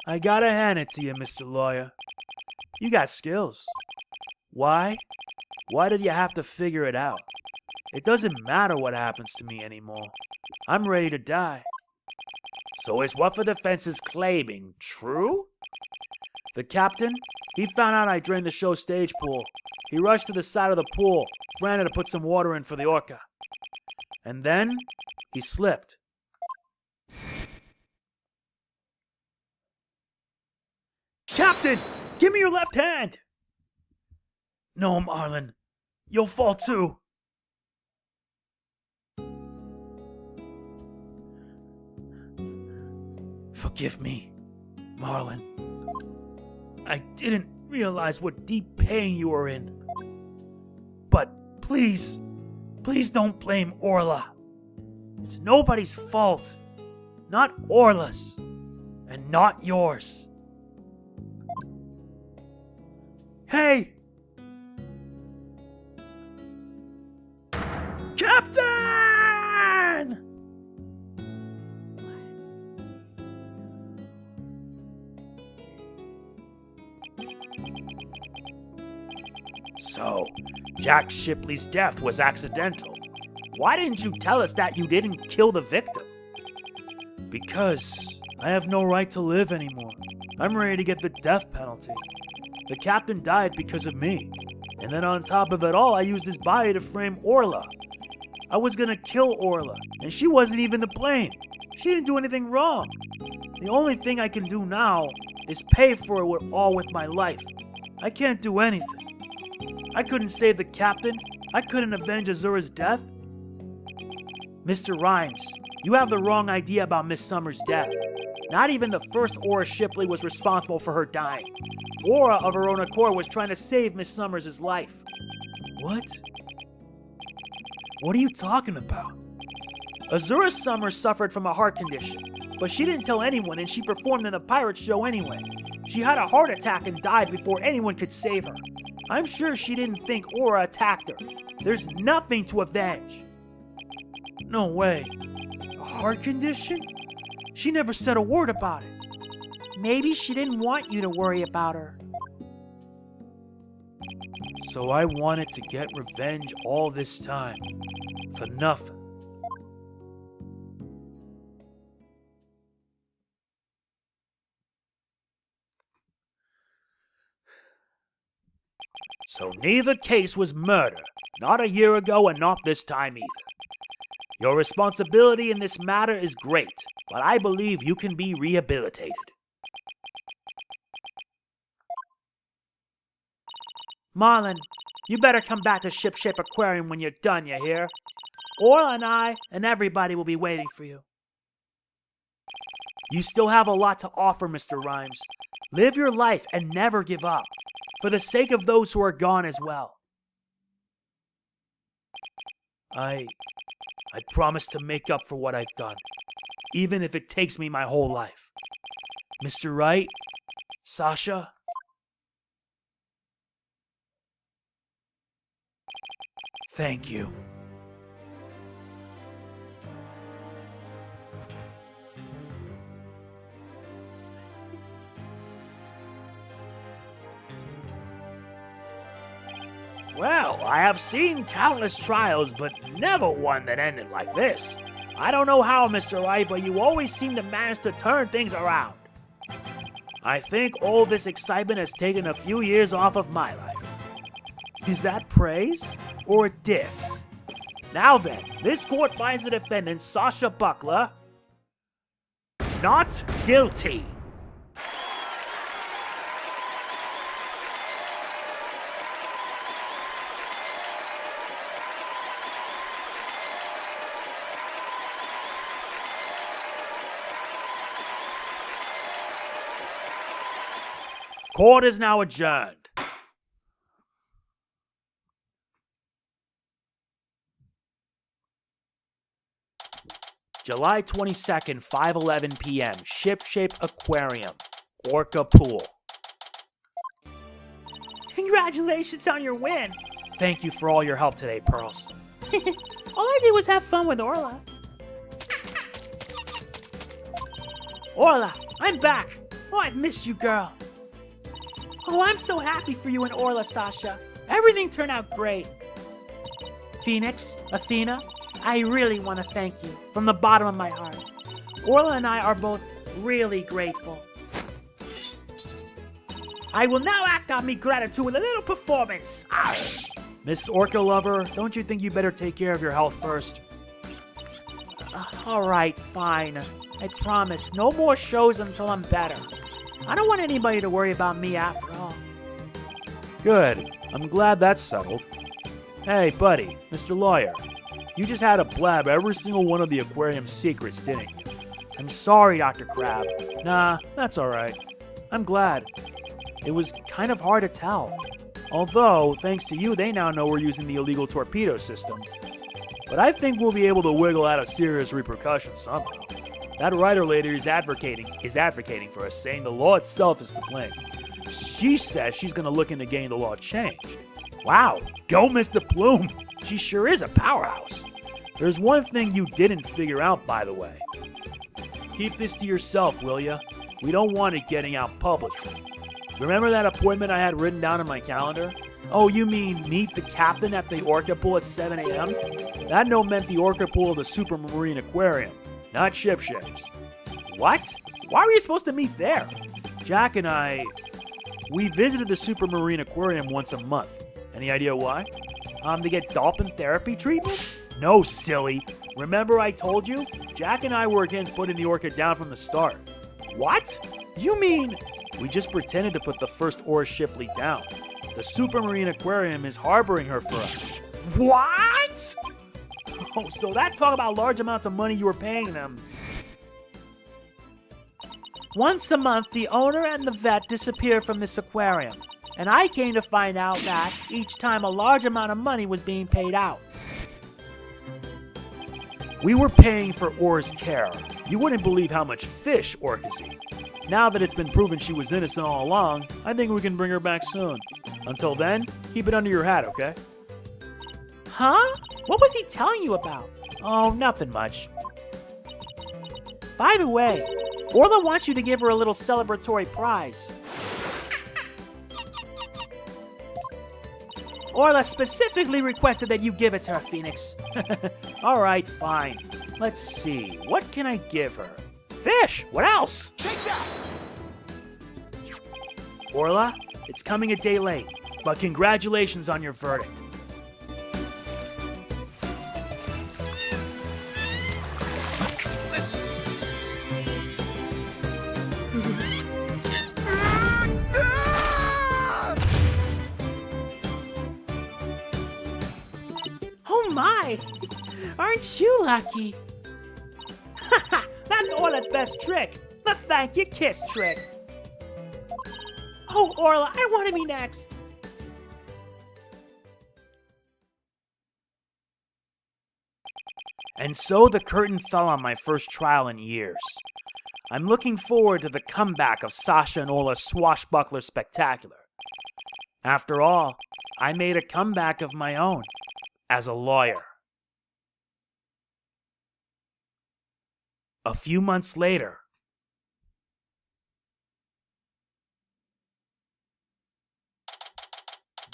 I gotta hand it to you, Mr. Lawyer. You got skills. Why? Why did you have to figure it out? It doesn't matter what happens to me anymore. I'm ready to die. So is what the defense is claiming true? The captain, he found out I drained the show stage pool. He rushed to the side of the pool, frantic to put some water in for the orca. And then, he slipped. Captain, give me your left hand! No, Marlon. You'll fall too. Forgive me, Marlon. I didn't realize what deep pain you were in. But please, please don't blame Orla. It's nobody's fault. Not Orla's. And not yours. Hey! Captain! So, Jack Shipley's death was accidental. Why didn't you tell us that you didn't kill the victim? Because I have no right to live anymore. I'm ready to get the death penalty. The captain died because of me. And then on top of it all, I used his body to frame Orla. I was gonna kill Orla, and she wasn't even to blame. She didn't do anything wrong. The only thing I can do now is pay for it all with my life. I can't do anything. I couldn't save the captain. I couldn't avenge Azura's death. Mr. Rhymes, you have the wrong idea about Miss Summers' death. Not even the first Aura Shipley was responsible for her dying. Aura, of her own accord, was trying to save Miss Summers' life. What? What are you talking about? Azura Summers suffered from a heart condition, but she didn't tell anyone and she performed in the pirate show anyway. She had a heart attack and died before anyone could save her. I'm sure she didn't think Aura attacked her. There's nothing to avenge. No way. A heart condition? She never said a word about it. Maybe she didn't want you to worry about her. So I wanted to get revenge all this time. For nothing. So neither case was murder. Not a year ago and not this time either. Your responsibility in this matter is great, but I believe you can be rehabilitated. Marlon, you better come back to Ship Shape Aquarium when you're done, you hear? Orla and I and everybody will be waiting for you. You still have a lot to offer, Mr. Rhymes. Live your life and never give up, for the sake of those who are gone as well. I promise to make up for what I've done, even if it takes me my whole life. Mr. Wright? Sasha? Thank you. Well, I have seen countless trials, but never one that ended like this. I don't know how, Mr. Wright, but you always seem to manage to turn things around. I think all this excitement has taken a few years off of my life. Is that praise or diss? Now then, this court finds the defendant, Sasha Buckler, not guilty. Court is now adjourned. July 22nd, 5:11 p.m. Ship-shaped aquarium, orca pool. Congratulations on your win. Thank you for all your help today, Pearls. All I did was have fun with Orla. Orla, I'm back. Oh, I've missed you, girl. Oh, I'm so happy for you and Orla, Sasha. Everything turned out great. Phoenix, Athena, I really want to thank you from the bottom of my heart. Orla and I are both really grateful. I will now act on me gratitude with a little performance. Ow. Miss Orca Lover, don't you think you better take care of your health first? All right, fine. I promise, no more shows until I'm better. I don't want anybody to worry about me after all. Good. I'm glad that's settled. Hey, buddy, Mr. Lawyer. You just had to blab every single one of the aquarium's secrets, didn't you? I'm sorry, Dr. Crab. Nah, that's alright. I'm glad. It was kind of hard to tell. Although, thanks to you, they now know we're using the illegal torpedo system. But I think we'll be able to wiggle out of serious repercussions somehow. That writer lady is advocating for us, saying the law itself is to blame. She says she's going to look into getting the law changed. Wow, go Mr. Plume! She sure is a powerhouse. There's one thing you didn't figure out, by the way. Keep this to yourself, will ya? We don't want it getting out publicly. Remember that appointment I had written down in my calendar? Oh, you mean meet the captain at the orca pool at 7 a.m.? That no meant the orca pool of the Supermarine Aquarium, not ship ships. What? Why were you supposed to meet there? Jack and we visited the Supermarine Aquarium once a month. Any idea why? To get dolphin therapy treatment? No, silly. Remember I told you? Jack and I were against putting the orca down from the start. What? You mean... We just pretended to put the first Ora Shipley down. The Supermarine Aquarium is harboring her for us. What? Oh, so that talk about large amounts of money you were paying them. Once a month, the owner and the vet disappear from this aquarium. And I came to find out that each time a large amount of money was being paid out. We were paying for Ora's care. You wouldn't believe how much fish orcas eat. Now that it's been proven she was innocent all along, I think we can bring her back soon. Until then, keep it under your hat, okay? Huh? What was he telling you about? Oh, nothing much. By the way, Orla wants you to give her a little celebratory prize. Orla specifically requested that you give it to her, Phoenix. All right, fine. Let's see. What can I give her? Fish! What else? Take that! Orla, it's coming a day late, but congratulations on your verdict. Oh my! Aren't you lucky? That's Orla's best trick. The thank you kiss trick. Oh, Orla, I want to be next. And so the curtain fell on my first trial in years. I'm looking forward to the comeback of Sasha and Orla's swashbuckler spectacular. After all, I made a comeback of my own as a lawyer. A few months later,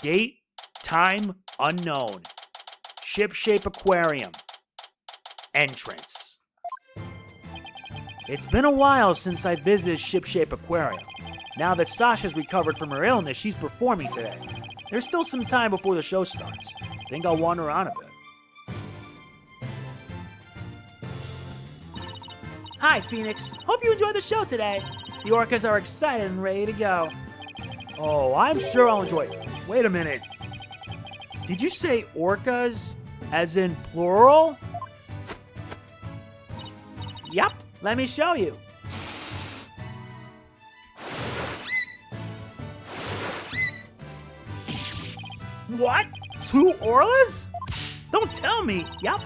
date, time unknown. Ship-shape aquarium. Entrance. It's been a while since I visited Ship-shape aquarium. Now that Sasha's recovered from her illness, she's performing today. There's still some time before the show starts. Think I'll wander around a bit. Hi, Phoenix. Hope you enjoyed the show today. The orcas are excited and ready to go. Oh, I'm sure I'll enjoy it. Wait a minute. Did you say orcas as in plural? Yup, let me show you. What? 2 Orlas? Don't tell me. Yup,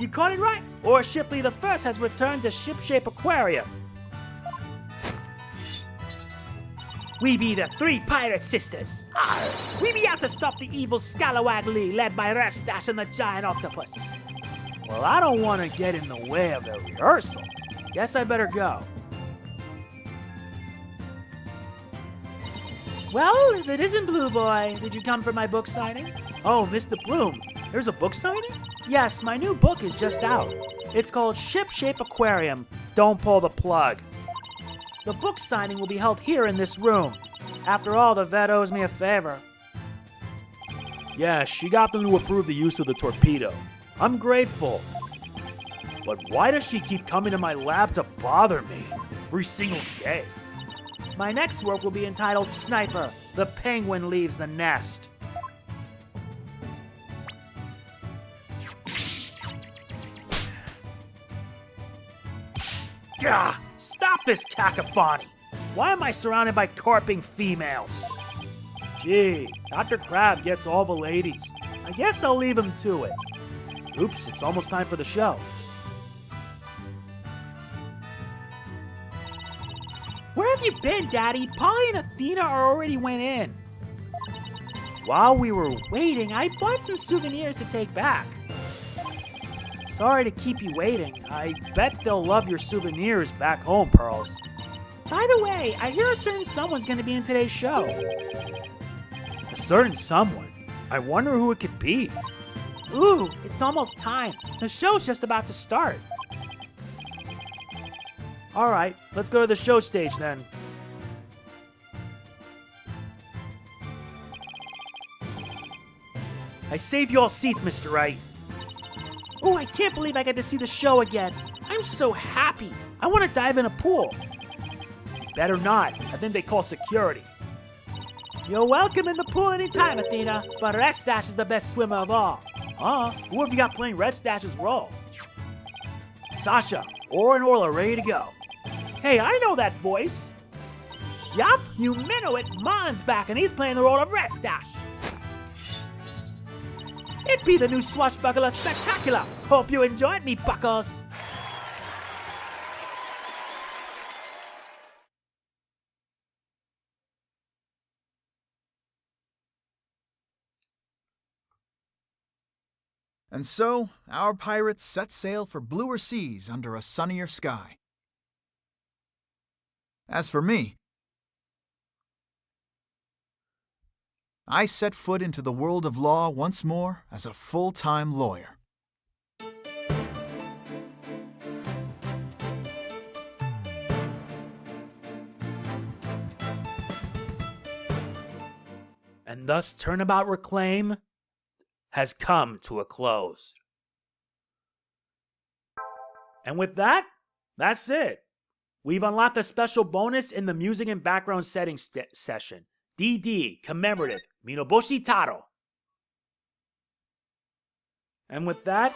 you caught it right. Or Shipley the First has returned to Ship-shape aquarium. We be the 3 pirate sisters. Arr! We be out to stop the evil Scalawag Lee led by Restash and the giant octopus. Well, I don't want to get in the way of the rehearsal. Guess I better go. Well, if it isn't Blue Boy, did you come for my book signing? Oh, Mr. Bloom, there's a book signing? Yes, my new book is just out. It's called Ship-shape Aquarium. Don't pull the plug. The book signing will be held here in this room. After all, the vet owes me a favor. Yeah, she got them to approve the use of the torpedo. I'm grateful. But why does she keep coming to my lab to bother me every single day? My next work will be entitled Sniper, the Penguin Leaves the Nest. Gah! Stop this cacophony! Why am I surrounded by carping females? Gee, Dr. Crab gets all the ladies. I guess I'll leave him to it. Oops, it's almost time for the show. Where have you been, Daddy? Polly and Athena already went in. While we were Waiting, I bought some souvenirs to take back. Sorry to keep you waiting. I bet they'll love your souvenirs back home, Pearls. By the way, I hear a certain someone's going to be in today's show. A certain someone? I wonder who it could be. Ooh, it's almost time. The show's just about to start. All right, let's go to the show stage then. I saved you all seats, Mr. Wright. Oh, I can't believe I get to see the show again. I'm so happy. I want to dive in a pool. Better not. I think they call security. You're welcome in the pool anytime, Athena, but Red Stash is the best swimmer of all. Huh? Who have you got playing Red Stash's role? Sasha, Orla and Orla ready to go. Hey, I know that voice. Yup, you minnow it. Mon's back and he's playing the role of Red Stash. It be the new Swashbuckler Spectacular. Hope you enjoyed me, buckles. And so, our pirates set sail for bluer seas under a sunnier sky. As for me, I set foot into the world of law once more as a full-time lawyer. And thus Turnabout Reclaimed has come to a close. And with that, that's it. We've unlocked a special bonus in the music and background settings session. DD, commemorative, Minoboshi Taro. And with that,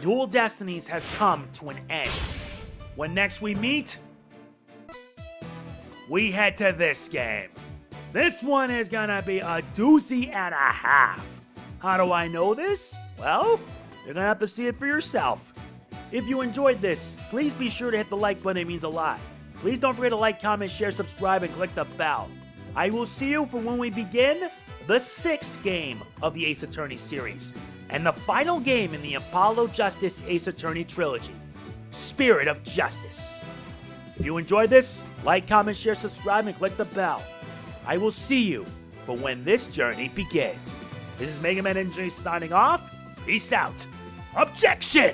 Dual Destinies has come to an end. When next we meet, we head to this game. This one is gonna be a doozy and a half. How do I know this? Well, you're gonna have to see it for yourself. If you enjoyed this, please be sure to hit the like button, it means a lot. Please don't forget to like, comment, share, subscribe, and click the bell. I will see you for when we begin the 6th game of the Ace Attorney series, and the final game in the Apollo Justice Ace Attorney trilogy, Spirit of Justice. If you enjoyed this, like, comment, share, subscribe, and click the bell. I will see you for when this journey begins. This is MegamanNG signing off. Peace out. Objection!